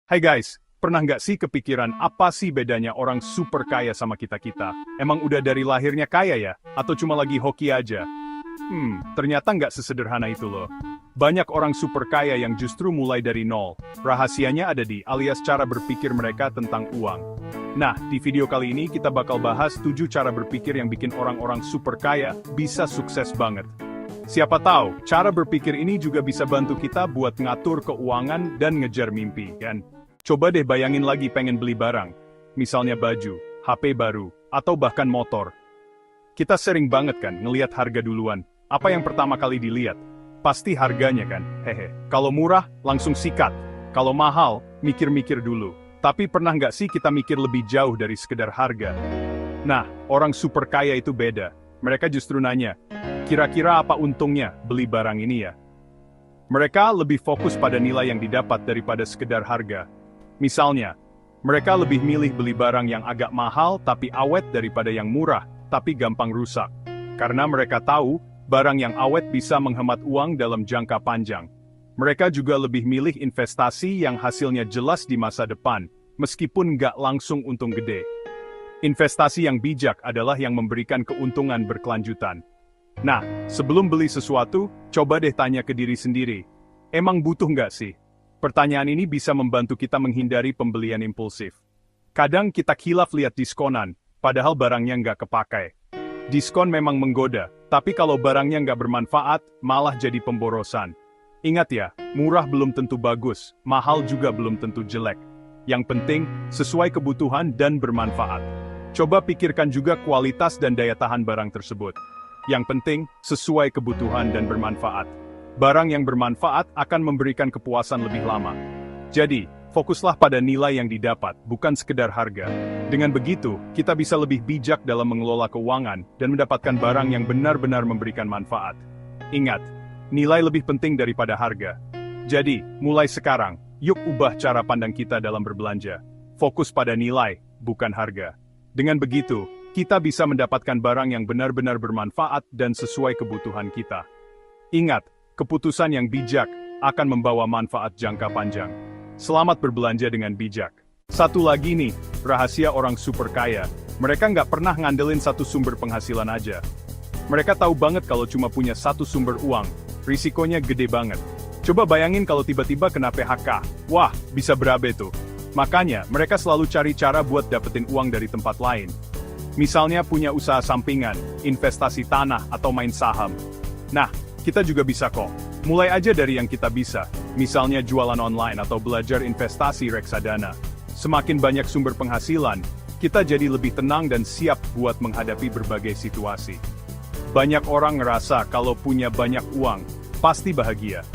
Hai guys, pernah nggak sih kepikiran apa sih bedanya orang super kaya sama kita-kita? Emang udah dari lahirnya kaya ya? Atau cuma lagi hoki aja? Ternyata nggak sesederhana itu loh. Banyak orang super kaya yang justru mulai dari nol. Rahasianya ada di alias cara berpikir mereka tentang uang. Nah, di video kali ini kita bakal bahas 7 cara berpikir yang bikin orang-orang super kaya bisa sukses banget. Siapa tahu, cara berpikir ini juga bisa bantu kita buat ngatur keuangan dan ngejar mimpi, kan? Coba deh bayangin lagi pengen beli barang, misalnya baju, HP baru, atau bahkan motor. Kita sering banget kan ngelihat harga duluan. Apa yang pertama kali dilihat? Pasti harganya kan, hehe. Kalau murah, langsung sikat. Kalau mahal, mikir-mikir dulu. Tapi pernah nggak sih kita mikir lebih jauh dari sekedar harga? Nah, orang super kaya itu beda. Mereka justru nanya, kira-kira apa untungnya beli barang ini ya? Mereka lebih fokus pada nilai yang didapat daripada sekedar harga. Misalnya, mereka lebih milih beli barang yang agak mahal tapi awet daripada yang murah tapi gampang rusak. Karena mereka tahu, barang yang awet bisa menghemat uang dalam jangka panjang. Mereka juga lebih milih investasi yang hasilnya jelas di masa depan, meskipun nggak langsung untung gede. Investasi yang bijak adalah yang memberikan keuntungan berkelanjutan. Nah, sebelum beli sesuatu, coba deh tanya ke diri sendiri. Emang butuh nggak sih? Pertanyaan ini bisa membantu kita menghindari pembelian impulsif. Kadang kita khilaf lihat diskonan, padahal barangnya nggak kepakai. Diskon memang menggoda, tapi kalau barangnya nggak bermanfaat, malah jadi pemborosan. Ingat ya, murah belum tentu bagus, mahal juga belum tentu jelek. Yang penting, sesuai kebutuhan dan bermanfaat. Coba pikirkan juga kualitas dan daya tahan barang tersebut. Yang penting, sesuai kebutuhan dan bermanfaat. Barang yang bermanfaat akan memberikan kepuasan lebih lama. Jadi, fokuslah pada nilai yang didapat, bukan sekedar harga. Dengan begitu, kita bisa lebih bijak dalam mengelola keuangan dan mendapatkan barang yang benar-benar memberikan manfaat. Ingat, nilai lebih penting daripada harga. Jadi, mulai sekarang, yuk ubah cara pandang kita dalam berbelanja. Fokus pada nilai, bukan harga. Dengan begitu, kita bisa mendapatkan barang yang benar-benar bermanfaat dan sesuai kebutuhan kita. Ingat, keputusan yang bijak akan membawa manfaat jangka panjang. Selamat berbelanja dengan bijak. Satu lagi nih, rahasia orang super kaya. Mereka nggak pernah ngandelin satu sumber penghasilan aja. Mereka tahu banget kalau cuma punya satu sumber uang, risikonya gede banget. Coba bayangin kalau tiba-tiba kena PHK. Wah, bisa berabe tuh. Makanya, mereka selalu cari cara buat dapetin uang dari tempat lain. Misalnya punya usaha sampingan, investasi tanah, atau main saham. Nah, kita juga bisa kok. Mulai aja dari yang kita bisa, misalnya jualan online atau belajar investasi reksadana. Semakin banyak sumber penghasilan, kita jadi lebih tenang dan siap buat menghadapi berbagai situasi. Banyak orang ngerasa kalau punya banyak uang, pasti bahagia.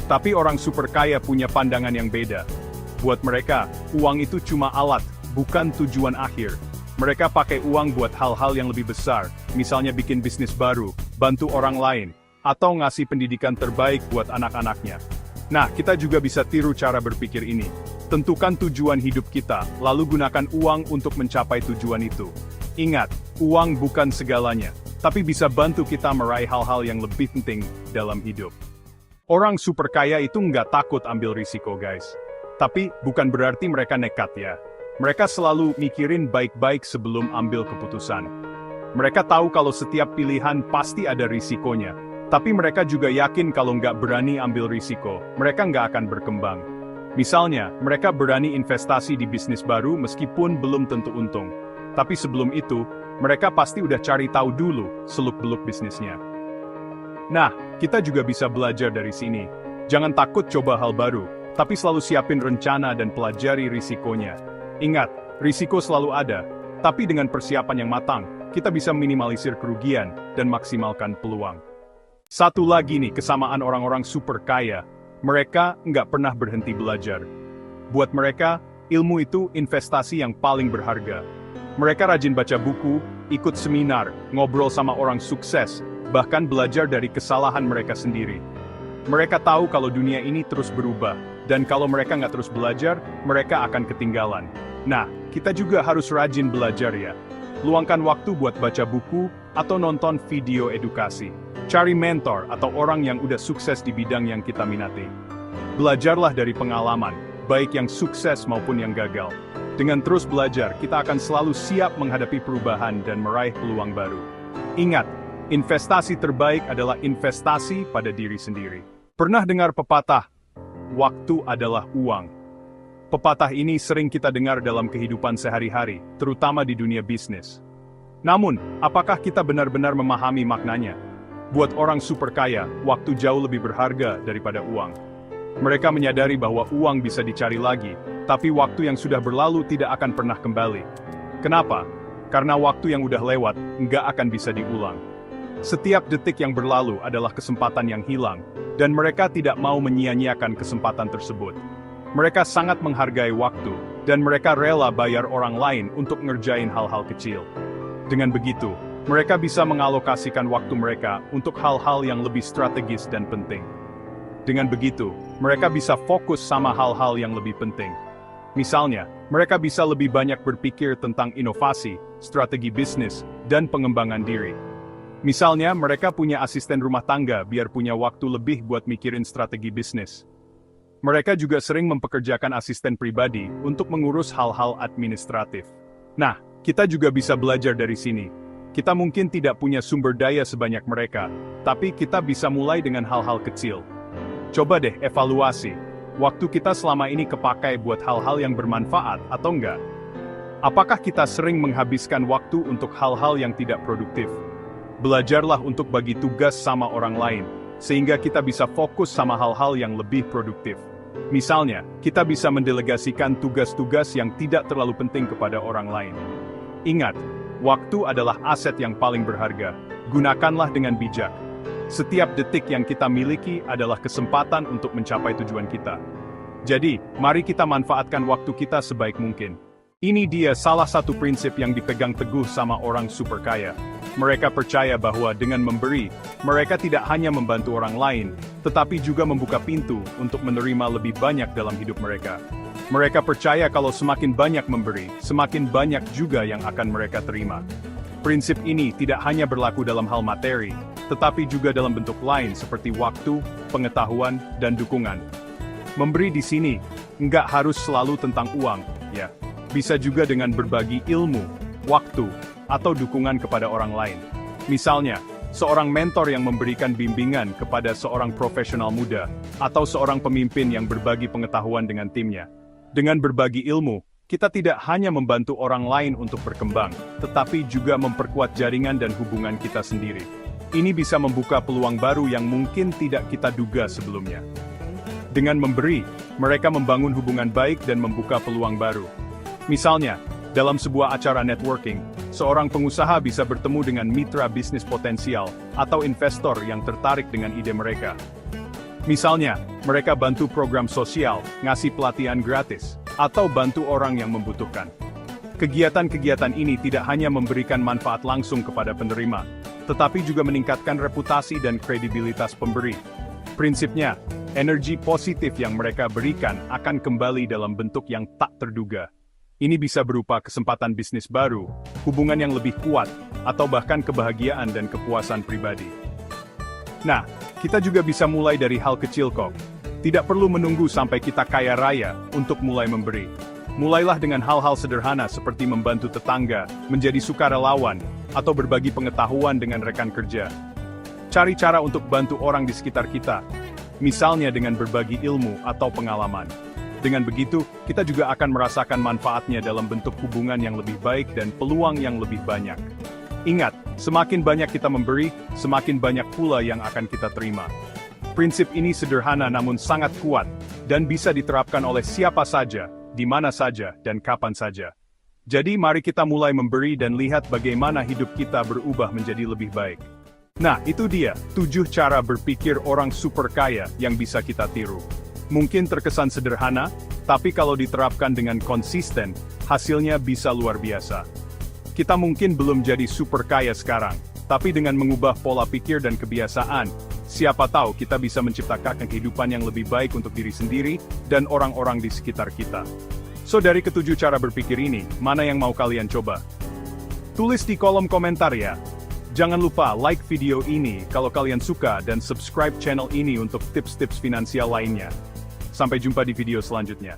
Tapi orang super kaya punya pandangan yang beda. Buat mereka, uang itu cuma alat, bukan tujuan akhir. Mereka pakai uang buat hal-hal yang lebih besar, misalnya bikin bisnis baru, bantu orang lain, atau ngasih pendidikan terbaik buat anak-anaknya. Nah, kita juga bisa tiru cara berpikir ini. Tentukan tujuan hidup kita, lalu gunakan uang untuk mencapai tujuan itu. Ingat, uang bukan segalanya, tapi bisa bantu kita meraih hal-hal yang lebih penting dalam hidup. Orang super kaya itu nggak takut ambil risiko, guys. Tapi, bukan berarti mereka nekat ya. Mereka selalu mikirin baik-baik sebelum ambil keputusan. Mereka tahu kalau setiap pilihan pasti ada risikonya. Tapi mereka juga yakin kalau nggak berani ambil risiko, mereka nggak akan berkembang. Misalnya, mereka berani investasi di bisnis baru meskipun belum tentu untung. Tapi sebelum itu, mereka pasti udah cari tahu dulu seluk-beluk bisnisnya. Nah, kita juga bisa belajar dari sini. Jangan takut coba hal baru, tapi selalu siapin rencana dan pelajari risikonya. Ingat, risiko selalu ada, tapi dengan persiapan yang matang, kita bisa minimalisir kerugian dan maksimalkan peluang. Satu lagi nih, kesamaan orang-orang super kaya. Mereka nggak pernah berhenti belajar. Buat mereka, ilmu itu investasi yang paling berharga. Mereka rajin baca buku, ikut seminar, ngobrol sama orang sukses, bahkan belajar dari kesalahan mereka sendiri. Mereka tahu kalau dunia ini terus berubah, dan kalau mereka nggak terus belajar, mereka akan ketinggalan. Nah, kita juga harus rajin belajar ya. Luangkan waktu buat baca buku, atau nonton video edukasi. Cari mentor atau orang yang udah sukses di bidang yang kita minati. Belajarlah dari pengalaman, baik yang sukses maupun yang gagal. Dengan terus belajar, kita akan selalu siap menghadapi perubahan dan meraih peluang baru. Ingat, investasi terbaik adalah investasi pada diri sendiri. Pernah dengar pepatah, "Waktu adalah uang"? Pepatah ini sering kita dengar dalam kehidupan sehari-hari, terutama di dunia bisnis. Namun, apakah kita benar-benar memahami maknanya? Buat orang super kaya, waktu jauh lebih berharga daripada uang. Mereka menyadari bahwa uang bisa dicari lagi, tapi waktu yang sudah berlalu tidak akan pernah kembali. Kenapa? Karena waktu yang udah lewat, nggak akan bisa diulang. Setiap detik yang berlalu adalah kesempatan yang hilang, dan mereka tidak mau menyia-nyiakan kesempatan tersebut. Mereka sangat menghargai waktu, dan mereka rela bayar orang lain untuk ngerjain hal-hal kecil. Dengan begitu, mereka bisa mengalokasikan waktu mereka untuk hal-hal yang lebih strategis dan penting. Dengan begitu, mereka bisa fokus sama hal-hal yang lebih penting. Misalnya, mereka bisa lebih banyak berpikir tentang inovasi, strategi bisnis, dan pengembangan diri. Misalnya, mereka punya asisten rumah tangga biar punya waktu lebih buat mikirin strategi bisnis. Mereka juga sering mempekerjakan asisten pribadi untuk mengurus hal-hal administratif. Nah, kita juga bisa belajar dari sini. Kita mungkin tidak punya sumber daya sebanyak mereka, tapi kita bisa mulai dengan hal-hal kecil. Coba deh evaluasi. Waktu kita selama ini kepakai buat hal-hal yang bermanfaat atau enggak? Apakah kita sering menghabiskan waktu untuk hal-hal yang tidak produktif? Belajarlah untuk bagi tugas sama orang lain, sehingga kita bisa fokus sama hal-hal yang lebih produktif. Misalnya, kita bisa mendelegasikan tugas-tugas yang tidak terlalu penting kepada orang lain. Ingat, waktu adalah aset yang paling berharga. Gunakanlah dengan bijak. Setiap detik yang kita miliki adalah kesempatan untuk mencapai tujuan kita. Jadi, mari kita manfaatkan waktu kita sebaik mungkin. Ini dia salah satu prinsip yang dipegang teguh sama orang super kaya. Mereka percaya bahwa dengan memberi, mereka tidak hanya membantu orang lain, tetapi juga membuka pintu untuk menerima lebih banyak dalam hidup mereka. Mereka percaya kalau semakin banyak memberi, semakin banyak juga yang akan mereka terima. Prinsip ini tidak hanya berlaku dalam hal materi, tetapi juga dalam bentuk lain seperti waktu, pengetahuan, dan dukungan. Memberi di sini nggak harus selalu tentang uang, ya. Bisa juga dengan berbagi ilmu, waktu, atau dukungan kepada orang lain. Misalnya, seorang mentor yang memberikan bimbingan kepada seorang profesional muda, atau seorang pemimpin yang berbagi pengetahuan dengan timnya. Dengan berbagi ilmu, kita tidak hanya membantu orang lain untuk berkembang, tetapi juga memperkuat jaringan dan hubungan kita sendiri. Ini bisa membuka peluang baru yang mungkin tidak kita duga sebelumnya. Dengan memberi, mereka membangun hubungan baik dan membuka peluang baru. Misalnya, dalam sebuah acara networking, seorang pengusaha bisa bertemu dengan mitra bisnis potensial atau investor yang tertarik dengan ide mereka. Misalnya, mereka bantu program sosial, ngasih pelatihan gratis, atau bantu orang yang membutuhkan. Kegiatan-kegiatan ini tidak hanya memberikan manfaat langsung kepada penerima, tetapi juga meningkatkan reputasi dan kredibilitas pemberi. Prinsipnya, energi positif yang mereka berikan akan kembali dalam bentuk yang tak terduga. Ini bisa berupa kesempatan bisnis baru, hubungan yang lebih kuat, atau bahkan kebahagiaan dan kepuasan pribadi. Nah, kita juga bisa mulai dari hal kecil kok. Tidak perlu menunggu sampai kita kaya raya untuk mulai memberi. Mulailah dengan hal-hal sederhana seperti membantu tetangga, menjadi sukarelawan, atau berbagi pengetahuan dengan rekan kerja. Cari cara untuk bantu orang di sekitar kita, misalnya dengan berbagi ilmu atau pengalaman. Dengan begitu, kita juga akan merasakan manfaatnya dalam bentuk hubungan yang lebih baik dan peluang yang lebih banyak. Ingat, semakin banyak kita memberi, semakin banyak pula yang akan kita terima. Prinsip ini sederhana namun sangat kuat, dan bisa diterapkan oleh siapa saja, di mana saja, dan kapan saja. Jadi mari kita mulai memberi dan lihat bagaimana hidup kita berubah menjadi lebih baik. Nah, itu dia, 7 cara berpikir orang super kaya yang bisa kita tiru. Mungkin terkesan sederhana, tapi kalau diterapkan dengan konsisten, hasilnya bisa luar biasa. Kita mungkin belum jadi super kaya sekarang, tapi dengan mengubah pola pikir dan kebiasaan, siapa tahu kita bisa menciptakan kehidupan yang lebih baik untuk diri sendiri dan orang-orang di sekitar kita. So dari ke-7 cara berpikir ini, mana yang mau kalian coba? Tulis di kolom komentar ya. Jangan lupa like video ini kalau kalian suka dan subscribe channel ini untuk tips-tips finansial lainnya. Sampai jumpa di video selanjutnya.